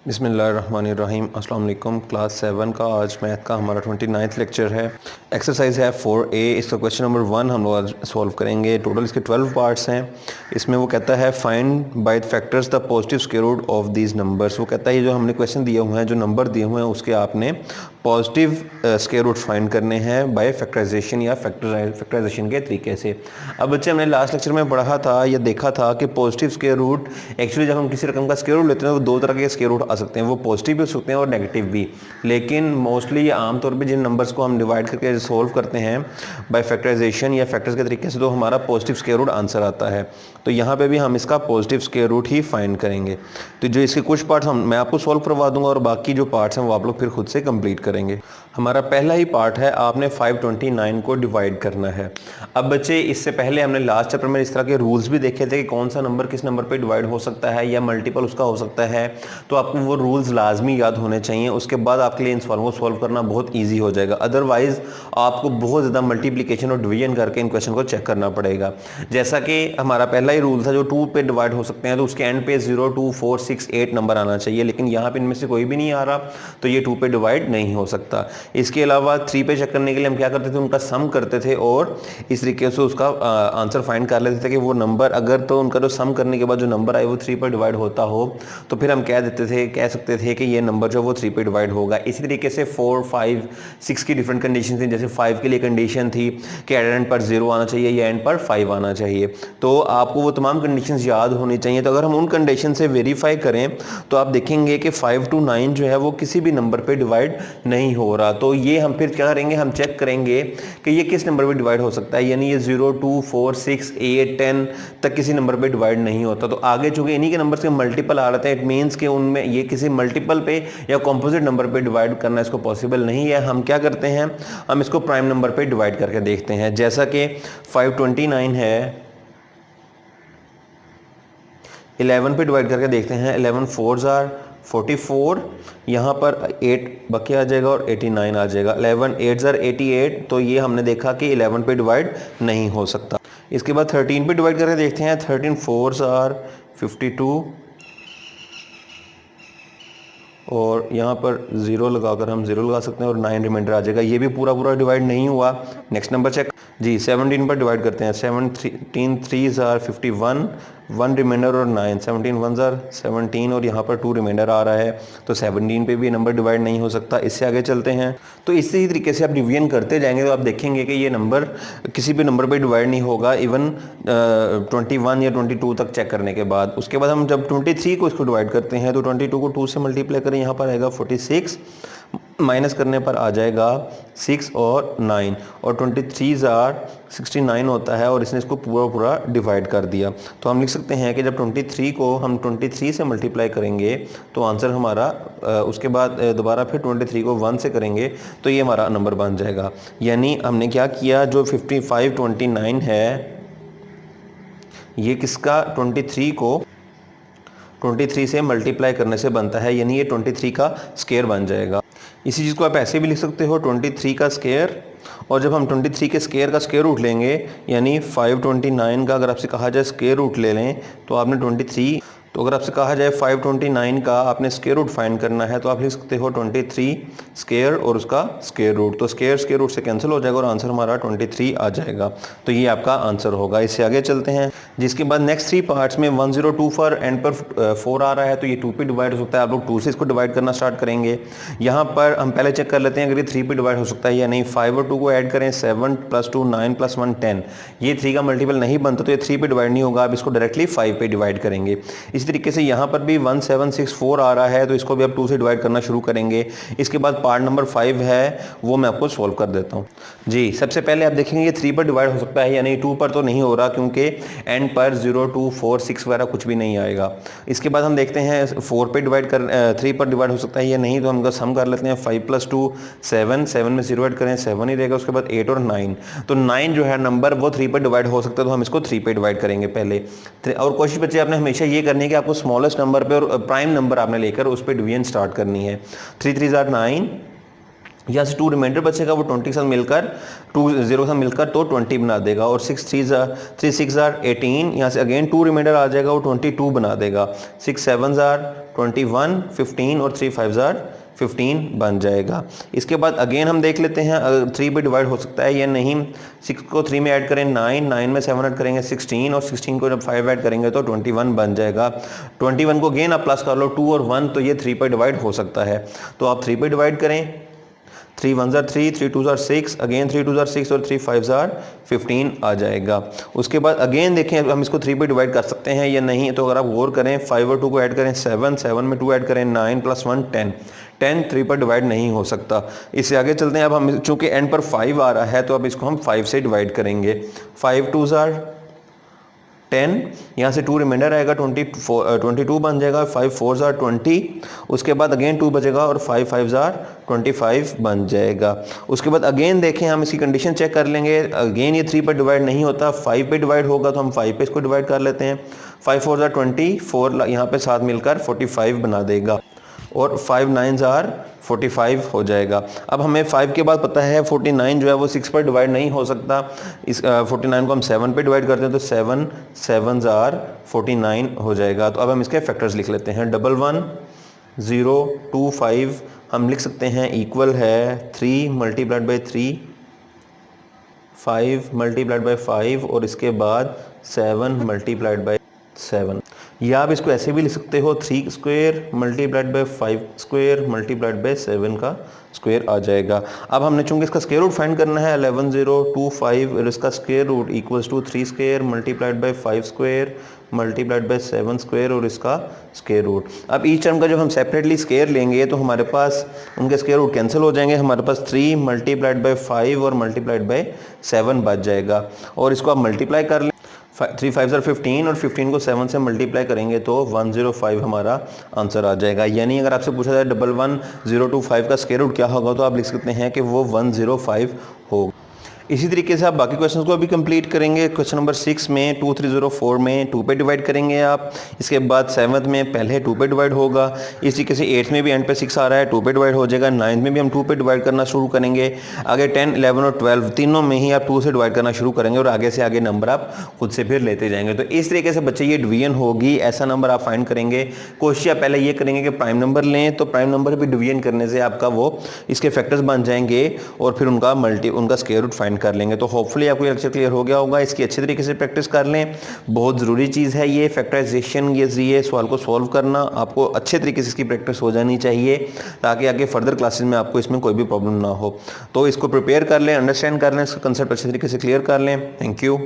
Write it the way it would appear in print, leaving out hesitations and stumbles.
बिस्मिल्लाहिर्रहमानिर्रहीम। अस्सलाम वालेकुम। क्लास 7 का आज मैथ का हमारा 29th लेक्चर है। एक्सरसाइज है 4A। इसका क्वेश्चन नंबर 1 हम लोग आज सॉल्व करेंगे। टोटल इसके 12 पार्ट्स हैं। इसमें वो कहता है find by factors the positive square root of these numbers. वो कहता है ये जो हमने क्वेश्चन दिए हुए हैं, जो नंबर दिए हुए हैं, उसके आपने पॉजिटिव स्क्वायर रूट फाइंड करने हैं बाय फैक्टराइजेशन या फैक्टराइजेशन के तरीके से। अब बच्चे हमने लास्ट लेक्चर में पढ़ा था या देखा था कि पॉजिटिव स्क्वायर रूट एक्चुअली जब हम किसी रकम का स्क्वायर रूट लेते हैं तो दो तरह के स्क्वायर रूट आ सकते हैं, वो पॉजिटिव भी हो सकते हैं और नेगेटिव भी। लेकिन मोस्टली ये आमतौर पे जिन नंबर्स को हम डिवाइड करके सॉल्व करते हैं बाय फैक्टराइजेशन या फैक्टर्स के तरीके से, तो हमारा पॉजिटिव स्क्वायर रूट आंसर आता है। तो यहाँ पे भी हम इसका पॉजिटिव स्क्वायर रूट ही फाइंड करेंगे। तो जो इसके कुछ पार्ट्स मैं आपको सॉल्व करवा दूंगा और बाकी जो पार्ट्स हैं वो आप लोग फिर खुद से कंप्लीट करेंगे। हमारा पहला ही पार्ट है, आपने 529 को डिवाइड करना है। अब बच्चे इससे पहले हमने लास्ट चैप्टर में इस तरह के रूल्स भी देखे थे कि कौन सा नंबर किस नंबर पे डिवाइड हो सकता है या मल्टीपल उसका हो सकता है। तो आपको वो रूल्स लाजमी याद होने चाहिए, उसके बाद आपके लिए इन सवालों को सॉल्व करना बहुत ईजी हो जाएगा। अदरवाइज आपको बहुत ज़्यादा मल्टीप्लिकेशन और डिवीजन करके इन क्वेश्चन को चेक करना पड़ेगा। जैसा कि हमारा पहला ही रूल था, जो 2 पे डिवाइड हो सकते हैं तो उसके एंड पे 0, 2, 4, 6, 8 नंबर आना चाहिए, लेकिन यहाँ पे इनमें से कोई भी नहीं आ रहा, तो ये 2 पे डिवाइड नहीं हो सकता। इसके अलावा 3 पे चेक करने के लिए हम क्या करते थे, उनका सम करते थे और इस तरीके से उसका आंसर फाइंड कर लेते थे कि वो नंबर अगर तो उनका जो सम करने के बाद जो नंबर आए वो 3 पर डिवाइड होता हो तो फिर हम कह सकते थे कि ये नंबर जो वो 3 पे डिवाइड होगा। इसी तरीके से 4, 5, 6 की डिफरेंट कंडीशन थी। जैसे 5 के लिए कंडीशन थी कि एंड पर 0 आना चाहिए या एंड पर 5 आना चाहिए। तो आपको वो तमाम कंडीशंस याद होनी चाहिए। तो अगर हम उन कंडीशन से वेरीफाई करें तो आप देखेंगे कि 5 to 9 जो है वो किसी भी नंबर पे डिवाइड नहीं हो रहा। तो ये हम फिर क्या करेंगे, हम चेक करेंगे कि ये किस नंबर पे डिवाइड हो सकता है। यानी ये 0, 2, 4, 6, 8, 10 तक किसी नंबर पे डिवाइड नहीं होता। तो आगे चूंकि इन्हीं के नंबर के मल्टीपल आ रहे हैं, इट मीन्स कि उनमें ये किसी मल्टीपल पे या कॉम्पोजिट नंबर पे डिवाइड करना इसको पॉसिबल नहीं है। हम क्या करते हैं, हम इसको प्राइम नंबर पे डिवाइड करके देखते हैं। जैसा कि 529 है, 11 पे डिवाइड करके देखते हैं। 11 4s are 44, यहाँ पर 8 बाकी आ जाएगा और 89 आ जाएगा। 11 8s are 88, तो ये हमने देखा कि 11 पे डिवाइड नहीं हो सकता। इसके बाद 13 पे डिवाइड करके देखते हैं। 13 4s are 52 और यहाँ पर 0 लगाकर हम 0 लगा सकते हैं और 9 रिमाइंडर आ जाएगा। ये भी पूरा डिवाइड नहीं हुआ। नेक्स्ट नंबर चेक जी, 17 पर डिवाइड करते हैं। 17 3s are 51, 1 रिमाइंडर और 9, 17 1s are 17 और यहाँ पर 2 रिमाइंडर आ रहा है, तो 17 पे भी नंबर डिवाइड नहीं हो सकता। इससे आगे चलते हैं। तो इसी तरीके से आप डिवीजन करते जाएंगे तो आप देखेंगे कि ये नंबर किसी भी नंबर पे डिवाइड नहीं होगा, इवन 21 या 22 तक चेक करने के बाद। उसके बाद हम जब 23 को इसको डिवाइड करते हैं तो 22 को 2 से मल्टीप्लाई करें, यहाँ पर आएगा 46, माइनस करने पर आ जाएगा 6 और 9 और 23s are 69 होता है और इसने इसको पूरा डिवाइड कर दिया। तो हम लिख सकते हैं कि जब 23 को हम 23 से मल्टीप्लाई करेंगे तो आंसर हमारा उसके बाद दोबारा फिर 23 को 1 से करेंगे तो ये हमारा नंबर बन जाएगा। यानी हमने क्या किया, जो 5529 है ये किसका 23 को 23 से मल्टीप्लाई करने से बनता है, यानी ये 23 का स्क्वायर बन जाएगा। इसी चीज़ को आप ऐसे भी लिख सकते हो 23 का स्क्वायर, और जब हम 23 के स्क्वायर का स्क्वायर रूट लेंगे यानी 529 का अगर आपसे कहा जाए स्क्वायर रूट ले लें तो आपने 23, तो अगर आपसे कहा जाए 529 का आपने स्क्वायर रूट फाइंड करना है तो आप लिख सकते हो 23 स्क्वायर और उसका स्क्वायर रूट। तो स्क्वायर रूट से कैंसिल हो जाएगा और आंसर हमारा 23 आ जाएगा। तो ये आपका आंसर होगा। इससे आगे चलते हैं। जिसके बाद नेक्स्ट 3 पार्ट्स में 102 पर एंड पर 4 आ रहा है तो ये 2 पे डिवाइड हो सकता है। आप लोग 2 से इसको डिवाइड करना स्टार्ट करेंगे। यहाँ पर हम पहले चेक कर लेते हैं अगर ये 3 पे डिवाइड हो सकता है या नहीं। 5 और 2 को ऐड करें, 7 + 2 9 + 1 10, ये 3 का मल्टीपल नहीं बनता तो ये 3 पे डिवाइड नहीं होगा। आप इसको डायरेक्टली 5 पे डिवाइड करेंगे। इसी तरीके से यहाँ पर भी 1764 आ रहा है तो इसको भी आप 2 से डिवाइड करना शुरू करेंगे। इसके बाद पार्ट नंबर 5 है वो मैं आपको सॉल्व कर देता हूँ जी। सबसे पहले आप देखेंगे ये 3 पर डिवाइड हो सकता है या नहीं। 2 पर तो नहीं हो रहा क्योंकि एंड पर 0, 2, 4, 6 वगैरह कुछ भी नहीं आएगा। इसके बाद हम देखते हैं 4 पे डिवाइड कर 3 पर डिवाइड हो सकता है या नहीं, तो हम इसका सम कर लेते हैं। 5 + 2 7, 7 में 0 ऐड करें 7 ही रहेगा। उसके बाद 8 और 9, तो 9 जो है नंबर वो 3 पर डिवाइड हो सकता है तो हम इसको 3 पे डिवाइड करेंगे पहले। और कोशिश बच्चे आपने हमेशा ये करनी है कि आपको स्मॉलेस्ट नंबर पे और प्राइम नंबर आपने लेकर उस पर डिवीजन स्टार्ट करनी है। 3 3s are 9, यहाँ से 2 रिमाइंडर बचेगा, वो 20 के साथ मिलकर 2 0 के साथ मिलकर तो 20 बना देगा। और 6 3 6 18, यहाँ से अगेन 2 रिमाइंडर आ जाएगा, वो 22 बना देगा। 6 7 21 15 और 3 5 15 बन जाएगा। इसके बाद अगेन हम देख लेते हैं 3 पे डिवाइड हो सकता है या नहीं। 6 को 3 में ऐड करें 9, 9 में 7 ऐड करेंगे 16, और 16 को जब 5 ऐड करेंगे तो 21 बन जाएगा। 21 को अगेन आप प्लस कर लो 2 और 1, तो ये 3 पे डिवाइड हो सकता है। तो आप 3 पे डिवाइड करें, 3 1 3, 3 2 6, अगेन 3 2 6 और 3 5 15 आ जाएगा। उसके बाद अगेन देखें हम इसको 3 पे डिवाइड कर सकते हैं या नहीं। तो अगर आप गौर करें 5 और 2 को ऐड करें 7, 7 में 2 ऐड करें 9 + 1 10, 10 3 पर डिवाइड नहीं हो सकता। इससे आगे चलते हैं। अब हम चूंकि एंड पर 5 आ रहा है तो अब इसको हम 5 से डिवाइड करेंगे। 5 2 10, यहाँ से 2 रिमाइंडर आएगा 22 बन जाएगा। 5 4 20, उसके बाद अगेन 2 बचेगा और 5 5 25 बन जाएगा। उसके बाद अगेन देखें हम इसकी कंडीशन चेक कर लेंगे। अगेन ये 3 पर डिवाइड नहीं होता, 5 पे डिवाइड होगा तो हम 5 पे इसको डिवाइड कर लेते हैं। 5 4 24, यहाँ पे साथ मिलकर 45 बना देगा, और 5 9 45 हो जाएगा। अब हमें 5 के बाद पता है 49 जो है वो 6 पर डिवाइड नहीं हो सकता। इस 49 को हम 7 पे डिवाइड करते हैं तो 7 7 49 हो जाएगा। तो अब हम इसके फैक्टर्स लिख लेते हैं। 1 1 0 2 5 हम लिख सकते हैं इक्वल है 3 मल्टीप्लाइड बाई 3, 5 मल्टीप्लाइड बाई 5 और इसके बाद 7 मल्टीप्लाइड बाई 7। या आप इसको ऐसे भी लिख सकते हो 3 square multiplied by 5 square multiplied by 7 का स्क्वायर आ जाएगा। अब हमने चूंकि इसका स्क्वायर रूट फाइंड करना है 11 0 2 5 और इसका square root equals to 3 square multiplied by 5 square multiplied by 7 square और इसका स्क्वायर रूट। अब ईच टर्म का जब हम सेपरेटली स्क्वायर लेंगे तो हमारे पास उनके स्क्वायर रूट कैंसिल हो जाएंगे। हमारे पास 3 मल्टीप्लाइड बाई 5 और मल्टीप्लाइड बाई 7 बच जाएगा। और इसको आप मल्टीप्लाई कर लें, 3 5 15 और 15 को 7 से मल्टीप्लाई करेंगे तो 105 हमारा आंसर आ जाएगा। यानी अगर आपसे पूछा जाए 11025 का स्क्वायर रूट क्या होगा तो आप लिख सकते हैं कि वो 105 होगा। इसी तरीके से आप बाकी क्वेश्चंस को भी कंप्लीट करेंगे। क्वेश्चन नंबर 6 में 2304 में 2 पे डिवाइड करेंगे आप। इसके बाद 7th में पहले 2 पे डिवाइड होगा। इसी तरीके से 8th में भी एंड पे 6 आ रहा है 2 पे डिवाइड हो जाएगा। 9th में भी हम 2 पे डिवाइड करना शुरू करेंगे। आगे 10 11 और 12 तीनों में ही आप 2 से डिवाइड करना शुरू करेंगे और आगे से आगे नंबर आप खुद से फिर लेते जाएंगे। तो इस तरीके से बच्चे ये डिवीजन होगी, ऐसा नंबर आप फाइंड करेंगे। कोशिश आप पहले ये करेंगे कि प्राइम नंबर लें, तो प्राइम नंबर भी डिवीजन करने से आपका वो इसके फैक्टर्स बन जाएंगे और फिर उनका स्क्वायर रूट फाइंड कर लेंगे। तो होपफुली आपको ये लेक्चर क्लियर हो गया होगा। इसकी अच्छे तरीके से प्रैक्टिस कर लें, बहुत ज़रूरी चीज़ है ये फैक्टराइजेशन, ये सवाल को सॉल्व करना आपको अच्छे तरीके से इसकी प्रैक्टिस हो जानी चाहिए ताकि आगे फर्दर क्लासेस में आपको इसमें कोई भी प्रॉब्लम ना हो। तो इसको प्रिपेयर कर लें, अंडरस्टैंड कर लें, इसका कंसेप्ट अच्छे तरीके से क्लियर कर लें। Thank you.